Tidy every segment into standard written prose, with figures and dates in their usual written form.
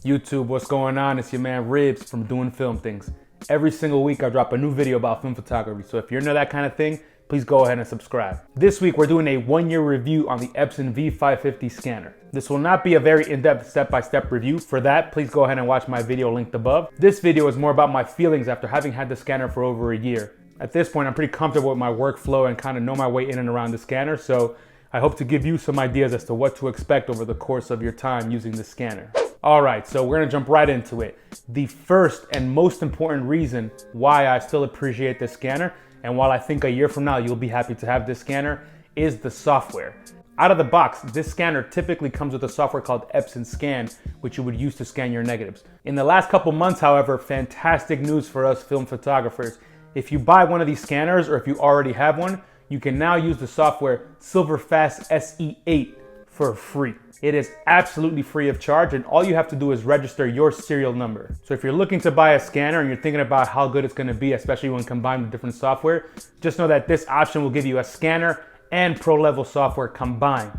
YouTube, what's going on? It's your man Ribs from Doing Film Things. Every single week I drop a new video about film photography, so if you're into that kind of thing, please go ahead and subscribe. This week we're doing a 1-year review on the Epson V550 scanner. This will not be a very in-depth step-by-step review. For that, please go ahead and watch my video linked above. This video is more about my feelings after having had the scanner for over a year. At this point, I'm pretty comfortable with my workflow and kind of know my way in and around the scanner, so I hope to give you some ideas as to what to expect over the course of your time using the scanner. All right, so we're gonna jump right into it. The first and most important reason why I still appreciate this scanner, and while I think a year from now you'll be happy to have this scanner, is the software. Out of the box, this scanner typically comes with a software called Epson Scan, which you would use to scan your negatives. In the last couple months, however, fantastic news for us film photographers. If you buy one of these scanners, or if you already have one, you can now use the software Silverfast SE8 for free. It is absolutely free of charge, and all you have to do is register your serial number. So if you're looking to buy a scanner and you're thinking about how good it's gonna be, especially when combined with different software, just know that this option will give you a scanner and pro level software combined.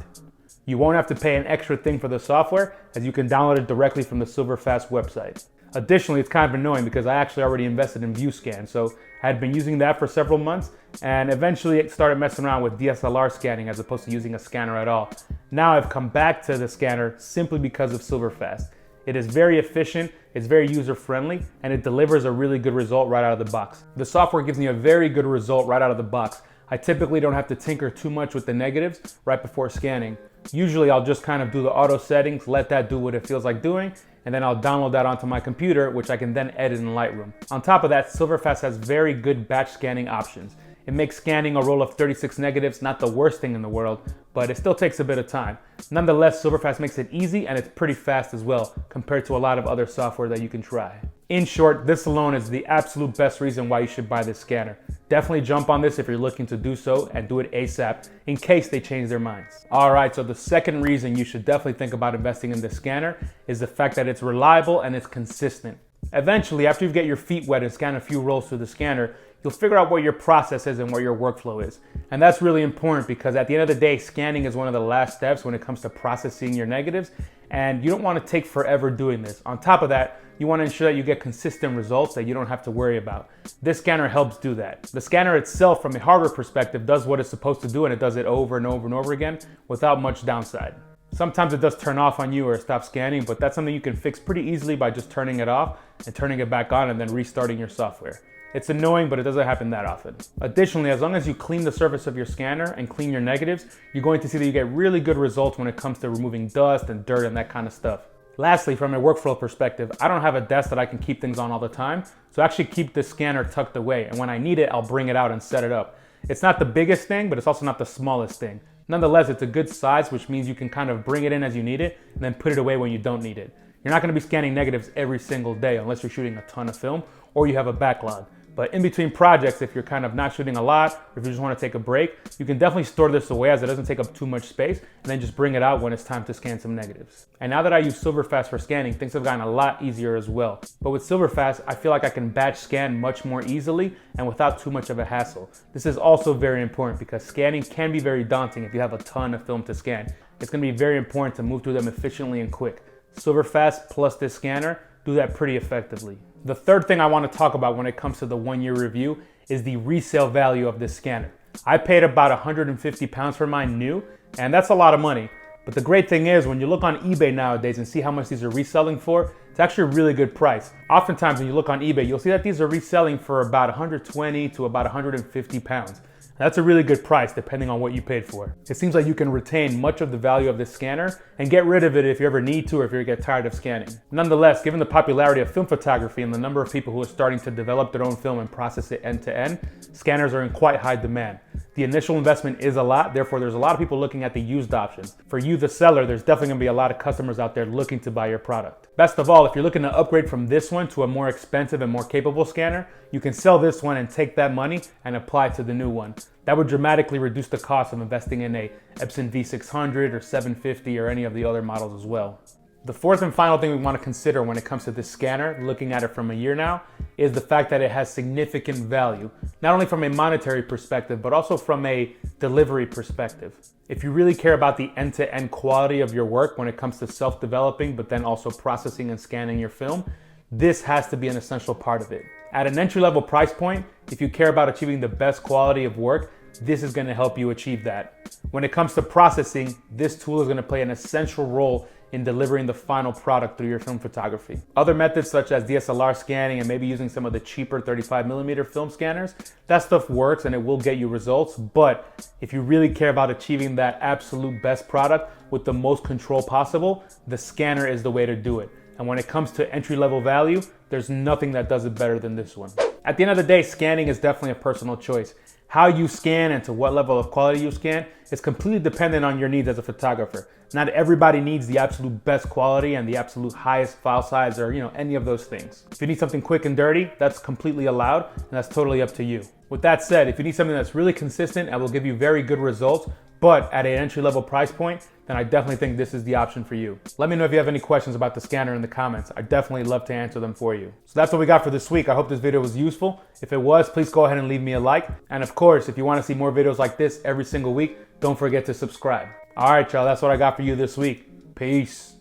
You won't have to pay an extra thing for the software, as you can download it directly from the Silverfast website. Additionally, it's kind of annoying because I actually already invested in ViewScan, so I had been using that for several months, and eventually it started messing around with DSLR scanning as opposed to using a scanner at all. Now I've come back to the scanner simply because of Silverfast. It is very efficient, it's very user-friendly, and it delivers a really good result right out of the box. The software gives me a very good result right out of the box. I typically don't have to tinker too much with the negatives right before scanning. Usually I'll just kind of do the auto settings, let that do what it feels like doing, and then I'll download that onto my computer, which I can then edit in Lightroom. On top of that, Silverfast has very good batch scanning options. It makes scanning a roll of 36 negatives not the worst thing in the world, but it still takes a bit of time. Nonetheless, Silverfast makes it easy and it's pretty fast as well compared to a lot of other software that you can try. In short, this alone is the absolute best reason why you should buy this scanner. Definitely jump on this if you're looking to do so, and do it ASAP in case they change their minds. All right, so the second reason you should definitely think about investing in this scanner is the fact that it's reliable and it's consistent. Eventually, after you get your feet wet and scan a few rolls through the scanner, you'll figure out what your process is and what your workflow is. And that's really important because at the end of the day, scanning is one of the last steps when it comes to processing your negatives, and you don't want to take forever doing this. On top of that, you want to ensure that you get consistent results that you don't have to worry about. This scanner helps do that. The scanner itself, from a hardware perspective, does what it's supposed to do, and it does it over and over and over again without much downside. Sometimes it does turn off on you or stop scanning, but that's something you can fix pretty easily by just turning it off and turning it back on and then restarting your software. It's annoying, but it doesn't happen that often. Additionally, as long as you clean the surface of your scanner and clean your negatives, you're going to see that you get really good results when it comes to removing dust and dirt and that kind of stuff. Lastly, from a workflow perspective, I don't have a desk that I can keep things on all the time, so I actually keep the scanner tucked away, and when I need it, I'll bring it out and set it up. It's not the biggest thing, but it's also not the smallest thing. Nonetheless, it's a good size, which means you can kind of bring it in as you need it and then put it away when you don't need it. You're not gonna be scanning negatives every single day unless you're shooting a ton of film or you have a backlog. But in between projects, if you're kind of not shooting a lot, or if you just want to take a break, you can definitely store this away as it doesn't take up too much space, and then just bring it out when it's time to scan some negatives. And now that I use Silverfast for scanning, things have gotten a lot easier as well. But with Silverfast, I feel like I can batch scan much more easily and without too much of a hassle. This is also very important because scanning can be very daunting if you have a ton of film to scan. It's going to be very important to move through them efficiently and quick. Silverfast plus this scanner do that pretty effectively. The third thing I want to talk about when it comes to the 1-year review is the resale value of this scanner. I paid about 150 pounds for mine new, and that's a lot of money. But the great thing is, when you look on eBay nowadays and see how much these are reselling for, it's actually a really good price. Oftentimes when you look on eBay, you'll see that these are reselling for about 120 to about 150 pounds. That's a really good price depending on what you paid for. It seems like you can retain much of the value of this scanner and get rid of it if you ever need to or if you get tired of scanning. Nonetheless, given the popularity of film photography and the number of people who are starting to develop their own film and process it end to end, scanners are in quite high demand. The initial investment is a lot, therefore there's a lot of people looking at the used options. For you, the seller, there's definitely gonna be a lot of customers out there looking to buy your product. Best of all, if you're looking to upgrade from this one to a more expensive and more capable scanner, you can sell this one and take that money and apply it to the new one. That would dramatically reduce the cost of investing in a Epson V600 or 750 or any of the other models as well. The fourth and final thing we want to consider when it comes to this scanner, looking at it from a year now, is the fact that it has significant value, not only from a monetary perspective, but also from a delivery perspective. If you really care about the end-to-end quality of your work when it comes to self-developing, but then also processing and scanning your film, this has to be an essential part of it. At an entry-level price point, if you care about achieving the best quality of work, this is going to help you achieve that. When it comes to processing, this tool is going to play an essential role in delivering the final product through your film photography. Other methods such as DSLR scanning and maybe using some of the cheaper 35mm film scanners, that stuff works and it will get you results. But if you really care about achieving that absolute best product with the most control possible, the scanner is the way to do it. And when it comes to entry-level value, there's nothing that does it better than this one. At the end of the day, scanning is definitely a personal choice. How you scan and to what level of quality you scan is completely dependent on your needs as a photographer. Not everybody needs the absolute best quality and the absolute highest file size or any of those things. If you need something quick and dirty, that's completely allowed and that's totally up to you. With that said, if you need something that's really consistent and will give you very good results, but at an entry-level price point, then I definitely think this is the option for you. Let me know if you have any questions about the scanner in the comments. I definitely love to answer them for you. So that's what we got for this week. I hope this video was useful. If it was, please go ahead and leave me a like. And of course, if you want to see more videos like this every single week, don't forget to subscribe. All right, y'all, that's what I got for you this week. Peace.